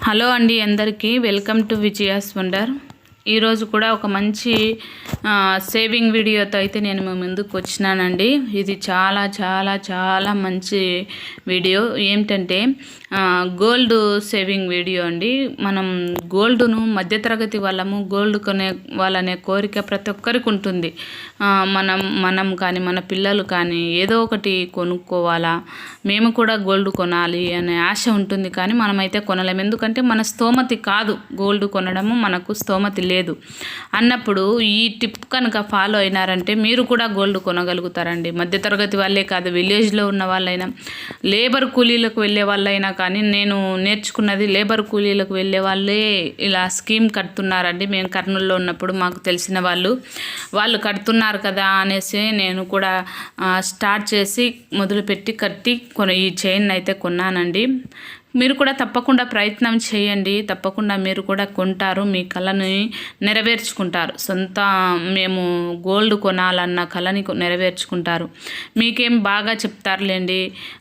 Hello అండి, అందరికీ welcome to Vijaya's wonder. ఈరోజు కూడా ఒక మంచి సేవింగ్ వీడియోతో అయితే నేను మీ ముందుకు వచ్చినానండి. ఇది చాలా చాలా చాలా మంచి వీడియో. ఏమిటంటే గోల్డ్ సేవింగ్ వీడియో అండి. మనం గోల్డ్ను మధ్యతరగతి వాళ్ళము గోల్డ్ కొనే వాళ్ళనే కోరిక ప్రతి ఒక్కరికి ఉంటుంది. మనం కానీ మన పిల్లలు కానీ ఏదో ఒకటి కొనుక్కోవాలా, మేము కూడా గోల్డ్ కొనాలి అనే ఆశ ఉంటుంది. కానీ మనమైతే కొనలేము, ఎందుకంటే మన స్తోమతి కాదు గోల్డ్ కొనడము, మనకు స్తోమతి లేదు అన్నప్పుడు ఈ టిప్ కనుక ఫాలో అయినారంటే మీరు కూడా గోల్డ్ కొనగలుగుతారండి. మధ్యతరగతి వాళ్ళే కాదు, విలేజ్లో ఉన్న వాళ్ళైనా, లేబర్ కూలీలకు వెళ్ళే వాళ్ళైనా కానీ, నేను నేర్చుకున్నది లేబర్ కూలీలకు వెళ్ళే వాళ్ళే ఇలా స్కీమ్ కడుతున్నారండి. మేము కర్నూలులో ఉన్నప్పుడు మాకు తెలిసిన వాళ్ళు కడుతున్నారు కదా అనేసి నేను కూడా స్టార్ట్ చేసి మొదలుపెట్టి కట్టి ఈ చైన్ అయితే కొన్నానండి. మీరు కూడా తప్పకుండా ప్రయత్నం చేయండి. తప్పకుండా మీరు కూడా కొంటారు, మీ కళని నెరవేర్చుకుంటారు. మేము గోల్డ్ కొనాలన్న కళని నెరవేర్చుకుంటారు. మీకేం బాగా చెప్తారులేండి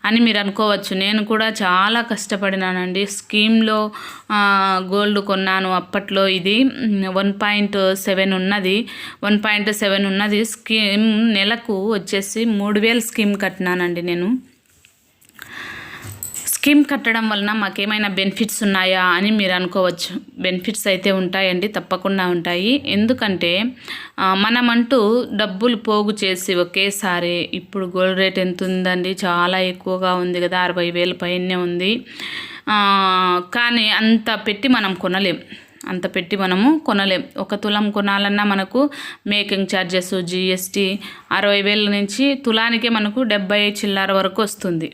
అని మీరు అనుకోవచ్చు. నేను కూడా చాలా కష్టపడినానండి. స్కీమ్లో గోల్డ్ కొన్నాను. అప్పట్లో ఇది 1.7 ఉన్నది. 1.7 ఉన్నది స్కీమ్. నెలకు వచ్చేసి 3000 స్కీమ్ కట్టినానండి నేను. స్కీమ్ కట్టడం వలన మాకేమైనా బెనిఫిట్స్ ఉన్నాయా అని మీరు అనుకోవచ్చు. బెనిఫిట్స్ అయితే ఉంటాయండి, తప్పకుండా ఉంటాయి. ఎందుకంటే మనమంటూ డబ్బులు పోగు చేసి ఒకేసారి, ఇప్పుడు గోల్డ్ రేట్ ఎంత ఉందండి, చాలా ఎక్కువగా ఉంది కదా, 60,000 పైనే ఉంది. కానీ అంత పెట్టి మనం కొనలేం. ఒక తులం కొనాలన్నా మనకు మేకింగ్ ఛార్జెస్, GST 60,000 నుంచి తులానికే మనకు 70 చిల్లర వరకు వస్తుంది.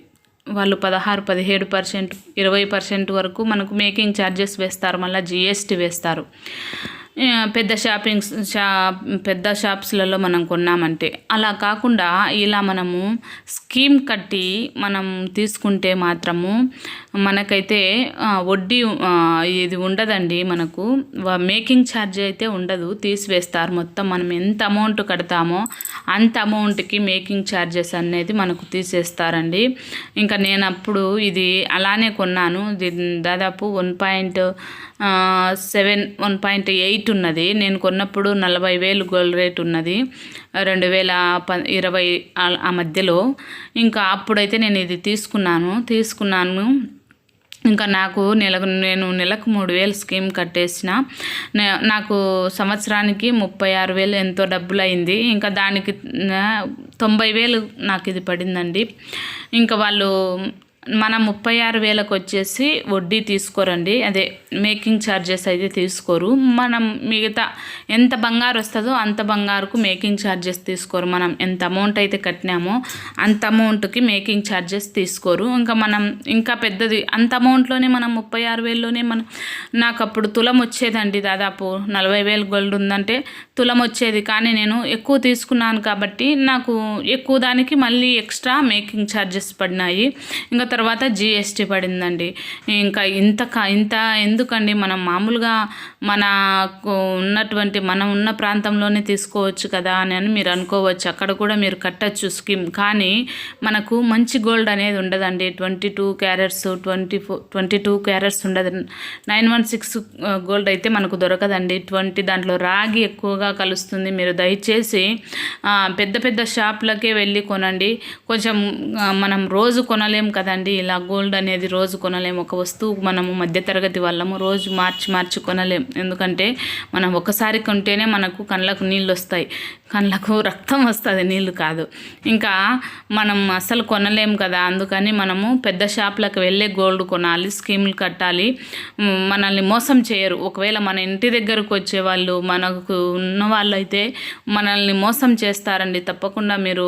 వాళ్ళు 16, 17%, 20% వరకు మనకు మేకింగ్ ఛార్జెస్ వేస్తారు, మళ్ళీ GST వేస్తారు. పెద్ద షాప్స్లలో మనం కొన్నామంటే. అలా కాకుండా ఇలా మనము స్కీమ్ కట్టి మనం తీసుకుంటే మాత్రము మనకైతే వడ్డీ ఇది ఉండదండి. మనకు మేకింగ్ ఛార్జ్ అయితే ఉండదు, తీసివేస్తారు. మొత్తం మనం ఎంత అమౌంట్ కడతామో అంత అమౌంట్కి మేకింగ్ ఛార్జెస్ అనేది మనకు తీసేస్తారండి. ఇంకా నేను అప్పుడు ఇది అలానే కొన్నాను. దాదాపు 1.8 ఉన్నది. నేను కొన్నప్పుడు 40,000 గోల్డ్ రేట్ ఉన్నది, 2020 ఆ మధ్యలో. ఇంకా అప్పుడైతే నేను ఇది తీసుకున్నాను. ఇంకా నేను నెలకు 3,000 స్కీమ్ కట్టేసిన. నాకు సంవత్సరానికి 36,000 ఎంతో డబ్బులు అయింది. ఇంకా దానికి 90,000 నాకు ఇది పడిందండి. ఇంకా వాళ్ళు మన 36,000కి వచ్చేసి వడ్డీ తీసుకోరండి, అదే మేకింగ్ ఛార్జెస్ అయితే తీసుకోరు. మనం మిగతా ఎంత బంగారు వస్తుందో అంత బంగారుకు మేకింగ్ ఛార్జెస్ తీసుకోరు. మనం ఎంత అమౌంట్ అయితే కట్టినామో అంత అమౌంట్కి మేకింగ్ ఛార్జెస్ తీసుకోరు. ఇంకా పెద్దది అంత అమౌంట్లోనే మనం 36,000లోనే నాకు అప్పుడు తులం వచ్చేదండి. దాదాపు 40,000 గోల్డ్ ఉందంటే తులం వచ్చేది. కానీ నేను ఎక్కువ తీసుకున్నాను కాబట్టి నాకు ఎక్కువ దానికి మళ్ళీ ఎక్స్ట్రా మేకింగ్ ఛార్జెస్ పడినాయి. ఇంకా తర్వాత GST పడిందండి. ఇంకా ఇంత ఎందుకండి, మనం మామూలుగా మనం ఉన్న ప్రాంతంలోనే తీసుకోవచ్చు కదా అని మీరు అనుకోవచ్చు. అక్కడ కూడా మీరు కట్టచ్చు స్కీమ్. కానీ మనకు మంచి గోల్డ్ అనేది ఉండదండి. 22 క్యారెట్స్ 22 క్యారెట్స్ ఉండదు. 916 గోల్డ్ అయితే మనకు దొరకదండి. దాంట్లో రాగి ఎక్కువగా కలుస్తుంది. మీరు దయచేసి పెద్ద షాప్లకే వెళ్ళి కొనండి. కొంచెం మనం రోజు కొనలేం కదండి, ఇలా గోల్డ్ అనేది రోజు కొనలేం. ఒక వస్తువు మనము మధ్యతరగతి వాళ్ళము రోజు మార్చి కొనలేం. ఎందుకంటే మనం ఒకసారి కొంటేనే మనకు కళ్ళకు నీళ్ళు వస్తాయి, కళ్ళకు రక్తం వస్తుంది, నీళ్ళు కాదు. ఇంకా మనం అస్సలు కొనలేం కదా. అందుకని మనము పెద్ద షాప్లకు వెళ్ళే గోల్డ్ కొనాలి, స్కీములు కట్టాలి. మనల్ని మోసం చేయరు. ఒకవేళ మన ఇంటి దగ్గరకు వచ్చేవాళ్ళు, మనకు ఉన్న వాళ్ళు అయితే మనల్ని మోసం చేస్తారండి. తప్పకుండా మీరు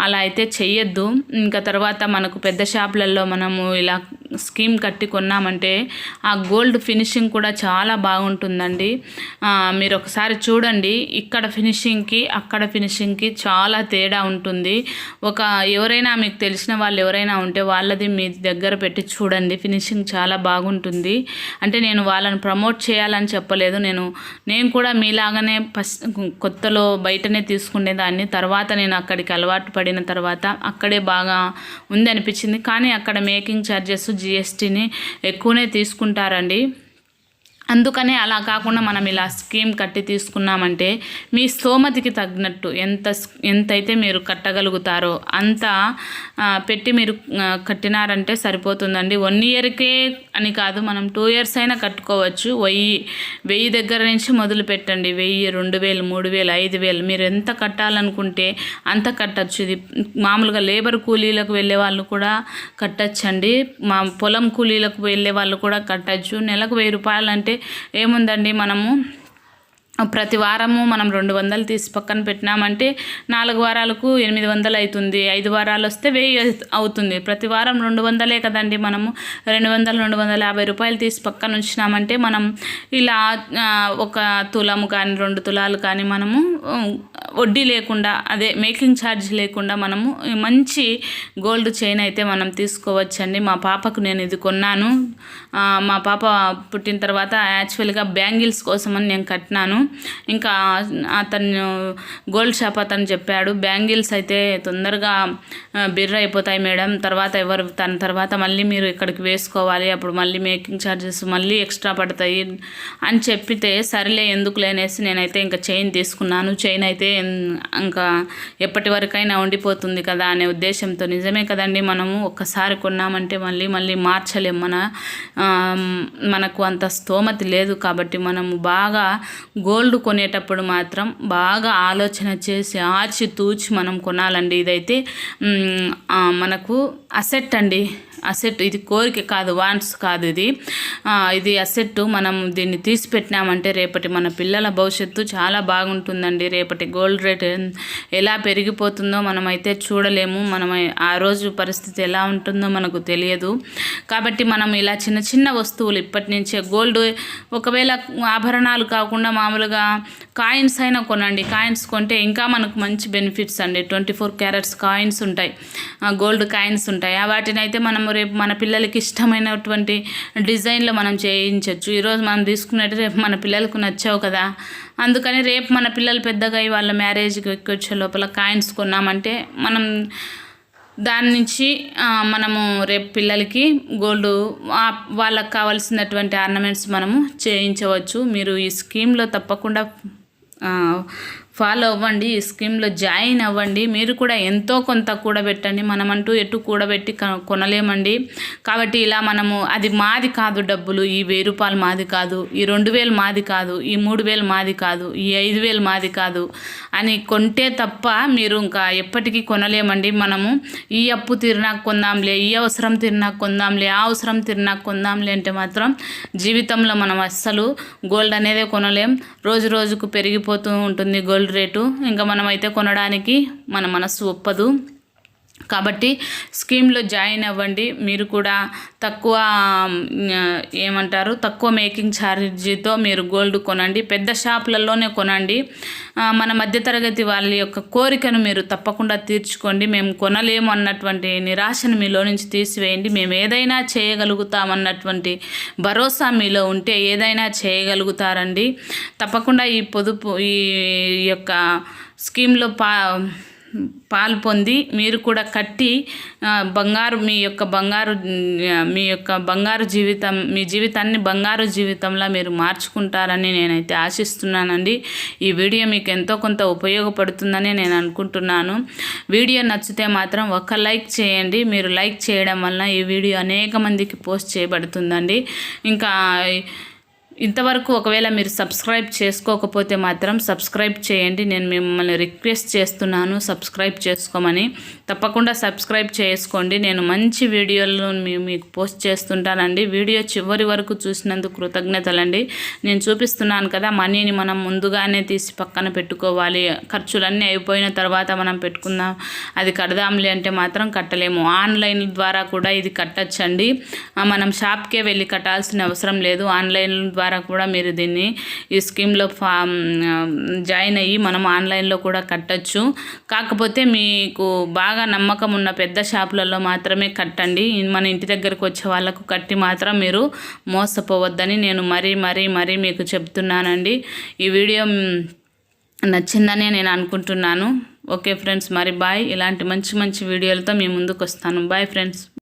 అలా అయితే చెయ్యొద్దు. ఇంకా తర్వాత మనకు పెద్ద షాపులలో మనము ఇలా స్కీమ్ కట్టి కొన్నామంటే ఆ గోల్డ్ ఫినిషింగ్ కూడా చాలా బాగుంటుందండి. మీరు ఒకసారి చూడండి, ఇక్కడ ఫినిషింగ్కి అక్కడ ఫినిషింగ్కి చాలా తేడా ఉంటుంది. ఎవరైనా మీకు తెలిసిన వాళ్ళు ఎవరైనా ఉంటే వాళ్ళది మీ దగ్గర పెట్టి చూడండి, ఫినిషింగ్ చాలా బాగుంటుంది. అంటే నేను వాళ్ళని ప్రమోట్ చేయాలని చెప్పలేదు. నేను కూడా మీలాగానే కొత్తలో బయటనే తీసుకునేదాన్ని. తర్వాత నేను అక్కడికి అలవాటు పడిన తర్వాత అక్కడే బాగా ఉంది అనిపించింది. కానీ అక్కడ మేకింగ్ ఛార్జెస్, GSTని ఎక్కువనే తీసుకుంటారండి. అందుకనే అలా కాకుండా మనం ఇలా స్కీమ్ కట్టి తీసుకున్నామంటే మీ స్తోమతికి తగినట్టు ఎంతైతే మీరు కట్టగలుగుతారో అంత పెట్టి మీరు కట్టినారంటే సరిపోతుందండి. 1 ఇయర్కే అని కాదు, మనం 2 ఇయర్స్ అయినా కట్టుకోవచ్చు. 1000 దగ్గర నుంచి మొదలు పెట్టండి. 1000, 2000, 3000, 5000 మీరు ఎంత కట్టాలనుకుంటే అంత కట్టచ్చు. ఇది మామూలుగా లేబర్ కూలీలకు వెళ్ళే వాళ్ళు కూడా కట్టచ్చండి. మా పొలం కూలీలకు వెళ్ళే వాళ్ళు కూడా కట్టచ్చు. నెలకు 1000 రూపాయలు అంటే ఏముందండి, మనము ప్రతి వారము మనం 200 తీసి పక్కన పెట్టినామంటే 4 వారాలకు 800 అవుతుంది. 5 వారాలు వస్తే 1000 అవుతుంది. ప్రతి వారం 200 కదండి. మనము 200, 250 రూపాయలు తీసి పక్కన ఉంచినామంటే మనం ఇలా 1 తులము కానీ 2 తులాలు కానీ మనము వడ్డీ లేకుండా, అదే మేకింగ్ ఛార్జ్ లేకుండా మనము మంచి గోల్డ్ చైన్ అయితే మనం తీసుకోవచ్చండి. మా పాపకు నేను ఇది కొన్నాను. మా పాప పుట్టిన తర్వాత యాక్చువల్గా బ్యాంగిల్స్ కోసమని నేను కట్టినాను. ఇంకా అతను గోల్డ్ షాప్ అతను చెప్పాడు, బ్యాంగిల్స్ అయితే తొందరగా బిర్ర అయిపోతాయి మేడం, తర్వాత మళ్ళీ మీరు ఇక్కడికి వేసుకోవాలి, అప్పుడు మళ్ళీ మేకింగ్ ఛార్జెస్ మళ్ళీ ఎక్స్ట్రా పడతాయి అని చెప్పితే సరేలే ఎందుకులే అనేసి నేనైతే ఇంకా చైన్ తీసుకున్నాను. చైన్ అయితే ఇంకా ఎప్పటి వరకైనా ఉండిపోతుంది కదా అనే ఉద్దేశంతో. నిజమే కదండి, మనము ఒక్కసారి కొన్నామంటే మళ్ళీ మార్చలేం. మనకు అంత స్తోమత లేదు కాబట్టి మనము బాగా గోల్డ్ కొనేటప్పుడు మాత్రం బాగా ఆలోచన చేసి ఆచితూచి మనం కొనాలండి. ఇదైతే మనకు అసెట్ అండి, అసెట్. ఇది కోరిక కాదు, వాంట్స్ కాదు. ఇది అసెట్. మనం దీన్ని తీసి పెట్టినామంటే రేపటి మన పిల్లల భవిష్యత్తు చాలా బాగుంటుందండి. రేపటి గోల్డ్ రేట్ ఎలా పెరిగిపోతుందో మనమైతే చూడలేము. మనం ఆ రోజు పరిస్థితి ఎలా ఉంటుందో మనకు తెలియదు. కాబట్టి మనం ఇలా చిన్న చిన్న వస్తువులు ఇప్పటి నుంచే గోల్డ్, ఒకవేళ ఆభరణాలు కాకుండా మామూలుగా కాయిన్స్ అయినా కొనండి. కాయిన్స్ కొంటే ఇంకా మనకు మంచి బెనిఫిట్స్ అండి. 24 క్యారెట్స్ కాయిన్స్ ఉంటాయి, గోల్డ్ కాయిన్స్ ఉంటాయి. వాటిని అయితే మనం రేపు మన పిల్లలకి ఇష్టమైనటువంటి డిజైన్లో మనం చేయించవచ్చు. ఈరోజు మనం తీసుకున్నట్టు రేపు మన పిల్లలకు నచ్చావు కదా, అందుకని రేపు మన పిల్లలు పెద్దగా అయ్యి వాళ్ళ మ్యారేజ్కి వచ్చే లోపల కాయిన్స్ కొన్నామంటే మనం దాని నుంచి మనము రేపు పిల్లలకి గోల్డ్ వాళ్ళకి కావాల్సినటువంటి ఆర్నమెంట్స్ మనము చేయించవచ్చు. మీరు ఈ స్కీమ్లో తప్పకుండా ఫాలో అవ్వండి, ఈ స్కీమ్లో జాయిన్ అవ్వండి. మీరు కూడా ఎంతో కొంత కూడబెట్టండి. మనమంటూ ఎటు కూడబెట్టి కొనలేమండి. కాబట్టి ఇలా మనము, అది మాది కాదు డబ్బులు, ఈ 1000 రూపాయలు మాది కాదు, ఈ 2000 మాది కాదు, ఈ 3000 మాది కాదు, ఈ 5000 మాది కాదు అని కొంటే తప్ప మీరు ఇంకా ఎప్పటికీ కొనలేమండి. మనము ఈ అప్పు తీరినాక కొందాంలే, ఈ అవసరం తీరినాక కొందాంలే, ఆ అవసరం తీరినాక కొందాంలే అంటే మాత్రం జీవితంలో మనం అస్సలు గోల్డ్ అనేదే కొనలేం. రోజు రోజుకు పెరిగిపోతూ ఉంటుంది గోల్డ్ రేటు. ఇంకా మనమైతే కొనడానికి మన మనసు ఒప్పదు. కాబట్టి స్కీమ్లో జాయిన్ అవ్వండి. మీరు కూడా తక్కువ మేకింగ్ ఛార్జీతో మీరు గోల్డ్ కొనండి. పెద్ద షాపులలోనే కొనండి. మన మధ్యతరగతి వాళ్ళ యొక్క కోరికను మీరు తప్పకుండా తీర్చుకోండి. మేము కొనలేము అన్నటువంటి నిరాశను మీలో నుంచి తీసివేయండి. మేము ఏదైనా చేయగలుగుతామన్నటువంటి భరోసా మీలో ఉంటే ఏదైనా చేయగలుగుతారండి. తప్పకుండా ఈ యొక్క స్కీమ్లో పాలు పొంది మీరు కూడా కట్టి మీ జీవితాన్ని బంగారు జీవితంలా మీరు మార్చుకుంటారని నేనైతే ఆశిస్తున్నానండి. ఈ వీడియో మీకు ఎంతో కొంత ఉపయోగపడుతుందని నేను అనుకుంటున్నాను. వీడియో నచ్చితే మాత్రం ఒక లైక్ చేయండి. మీరు లైక్ చేయడం వలన ఈ వీడియో అనేక మందికి పోస్ట్ చేయబడుతుందండి. ఇంకా ఇంతవరకు ఒకవేళ మీరు సబ్స్క్రైబ్ చేసుకోకపోతే మాత్రం సబ్స్క్రైబ్ చేయండి. నేను మిమ్మల్ని రిక్వెస్ట్ చేస్తున్నాను సబ్స్క్రైబ్ చేసుకోమని. తప్పకుండా సబ్స్క్రైబ్ చేసుకోండి. నేను మంచి వీడియోలు మీకు పోస్ట్ చేస్తుంటానండి. వీడియో చివరి వరకు చూసినందుకు కృతజ్ఞతలండి. నేను చూపిస్తున్నాను కదా, మనీని మనం ముందుగానే తీసి పక్కన పెట్టుకోవాలి. ఖర్చులన్నీ అయిపోయిన తర్వాత మనం పెట్టుకుందాం, అది కడదాంలే అంటే మాత్రం కట్టలేము. ఆన్లైన్ ద్వారా కూడా ఇది కట్టచ్చండి. మనం షాప్కే వెళ్ళి కట్టాల్సిన అవసరం లేదు. ఆన్లైన్ ద్వారా కూడా మీరు దీన్ని ఈ స్కీమ్లో జాయిన్ అయ్యి మనం ఆన్లైన్లో కూడా కట్టచ్చు. కాకపోతే మీకు బాగా నమ్మకం ఉన్న పెద్ద షాపులలో మాత్రమే కట్టండి. మన ఇంటి దగ్గరకు వచ్చే వాళ్ళకు కట్టి మాత్రం మీరు మోసపోవద్దని నేను మరీ మీకు చెప్తున్నానండి. ఈ వీడియో నచ్చిందని నేను అనుకుంటున్నాను. ఓకే ఫ్రెండ్స్, మరి బాయ్. ఇలాంటి మంచి వీడియోలతో మీ ముందుకు వస్తాను. Bye friends.